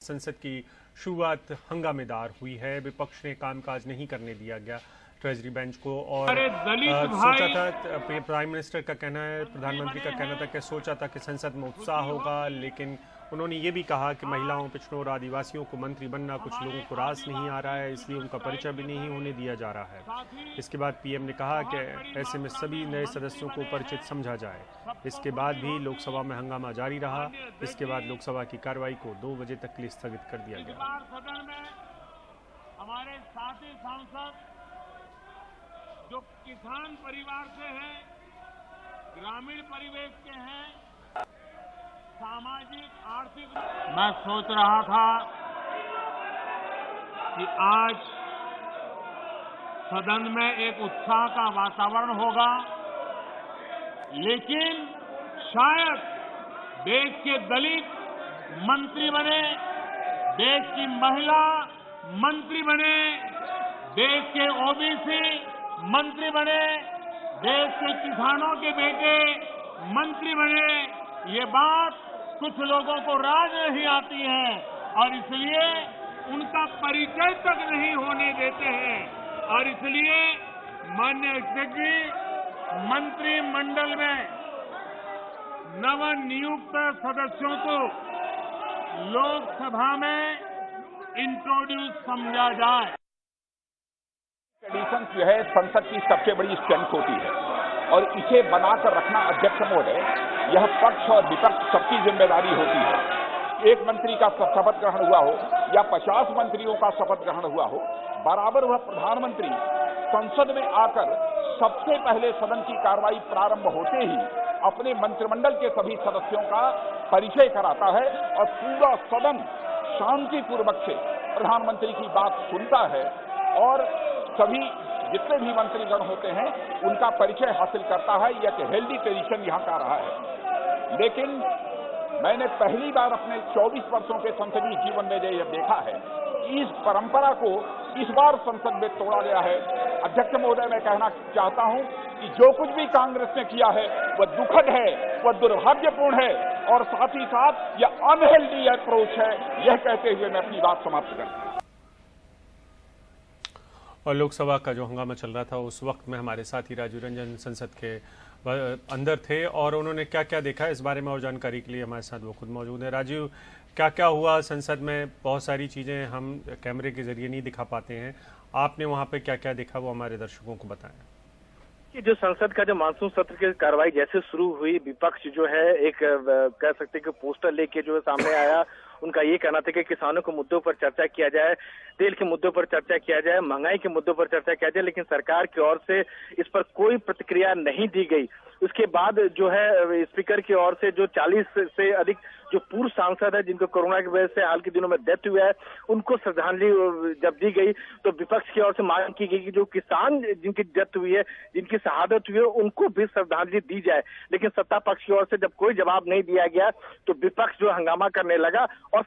संसद की शुरुआत हंगामेदार हुई है। विपक्ष ने कामकाज नहीं करने दिया गया ट्रेजरी बेंच को और सोचा था, प्राइम मिनिस्टर का कहना है, प्रधानमंत्री का कहना था कि सोचा था कि संसद में उत्साह होगा, लेकिन उन्होंने ये भी कहा कि महिलाओं, पिछड़ों और आदिवासियों को मंत्री बनना कुछ लोगों को रास नहीं आ रहा है, इसलिए उनका परिचय भी नहीं होने दिया जा रहा है। इसके बाद पीएम ने कहा कि ऐसे में सभी नए सदस्यों को परिचित समझा जाए। इसके बाद भी लोकसभा में हंगामा जारी रहा। इसके बाद लोकसभा की कार्रवाई को 2 बजे तक के लिए स्थगित कर दिया गया। सदन में हमारे साथी सांसद जो किसान परिवार से हैं, ग्रामीण परिवेश के हैं, सामाजिक आर्थिक, मैं सोच रहा था कि आज सदन में एक उत्साह का वातावरण होगा, लेकिन शायद देश के दलित मंत्री बने, देश की महिला मंत्री बने, देश के ओबीसी मंत्री बने, देश के किसानों के बेटे मंत्री बने, ये बात कुछ लोगों को राज नहीं आती है और इसलिए उनका परिचय तक नहीं होने देते हैं। और इसलिए माननीय अध्यक्ष जी, मंत्रिमंडल में नवनियुक्त सदस्यों को लोकसभा में इंट्रोड्यूस समझा जाए। ट्रेडिशन जो है संसद की सबसे बड़ी स्ट्रेंथ होती है और इसे बनाकर रखना, अध्यक्ष महोदय, यह पक्ष और विपक्ष सबकी जिम्मेदारी होती है। एक मंत्री का शपथ ग्रहण हुआ हो या 50 मंत्रियों का शपथ ग्रहण हुआ हो, बराबर वह प्रधानमंत्री संसद में आकर सबसे पहले सदन की कार्रवाई प्रारंभ होते ही अपने मंत्रिमंडल के सभी सदस्यों का परिचय कराता है और पूरा सदन शांतिपूर्वक से प्रधानमंत्री की बात सुनता है और सभी जितने भी मंत्रीगण होते हैं उनका परिचय हासिल करता है। यह एक हेल्दी ट्रेडिशन यहाँ का रहा है। लेकिन मैंने पहली बार अपने 24 वर्षों के संसदीय जीवन में यह देखा है, इस परंपरा को इस बार संसद में तोड़ा गया है। अध्यक्ष महोदय, मैं कहना चाहता हूं कि जो कुछ भी कांग्रेस ने किया है वह दुखद है, वह दुर्भाग्यपूर्ण है और साथ ही साथ यह अनहेल्दी अप्रोच है। यह कहते हुए मैं अपनी बात समाप्त करता हूं। और लोकसभा का जो हंगामा चल रहा था उस वक्त में हमारे साथी राजीव रंजन संसद के अंदर थे और उन्होंने क्या क्या देखा इस बारे में और जानकारी के लिए हमारे साथ वो खुद मौजूद है। राजीव, क्या क्या हुआ संसद में? बहुत सारी चीज़ें हम कैमरे के जरिए नहीं दिखा पाते हैं, आपने वहाँ पे क्या क्या देखा वो हमारे दर्शकों को बताएं। कि जो संसद का जो मानसून सत्र की कार्रवाई जैसे शुरू हुई, विपक्ष जो है एक कह सकते हैं कि पोस्टर लेके जो है सामने आया। उनका ये कहना था कि किसानों के मुद्दों पर चर्चा किया जाए, तेल के मुद्दों पर चर्चा किया जाए, महंगाई के मुद्दों पर चर्चा किया जाए, लेकिन सरकार की ओर से इस पर कोई प्रतिक्रिया नहीं दी गई। उसके बाद जो है स्पीकर की ओर से जो 40 से अधिक जो पूर्व सांसद है जिनको कोरोना की वजह से हाल के दिनों में डेथ हुआ है, उनको श्रद्धांजलि जब दी गई तो विपक्ष की ओर से मांग की गई कि जो किसान जिनकी डेथ हुई है, जिनकी शहादत हुई है, उनको भी श्रद्धांजलि दी जाए। लेकिन सत्ता पक्ष की ओर से जब कोई जवाब नहीं दिया गया तो विपक्ष जो हंगामा करने लगा और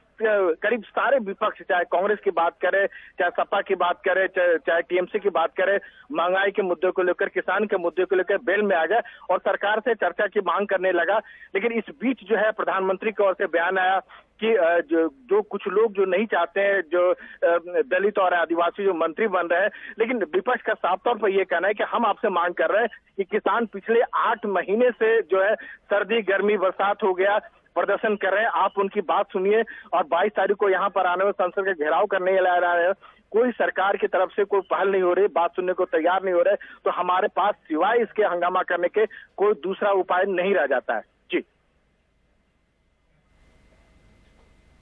करीब सारे विपक्ष, चाहे कांग्रेस की बात करे, चाहे सपा की बात करे, चाहे टीएमसी की बात करे, महंगाई के मुद्दे को लेकर, किसान के मुद्दे को लेकर बेल में आ गए और सरकार से चर्चा की मांग करने लगा। लेकिन इस बीच जो है प्रधानमंत्री की ओर से बयान आया कि जो कुछ लोग जो नहीं चाहते हैं जो दलित और आदिवासी जो मंत्री बन रहे हैं, लेकिन विपक्ष का साफ तौर पर यह कहना है कि हम आपसे मांग कर रहे हैं कि किसान पिछले 8 महीने से जो है सर्दी गर्मी बरसात हो गया प्रदर्शन कर रहे हैं, आप उनकी बात सुनिए। और 22 तारीख को यहाँ पर आने में संसद का घेराव करने ला रहे हैं, कोई सरकार की तरफ से कोई पहल नहीं हो रही, बात सुनने को तैयार नहीं हो रहे, तो हमारे पास सिवाय इसके हंगामा करने के कोई दूसरा उपाय नहीं रह जाता है।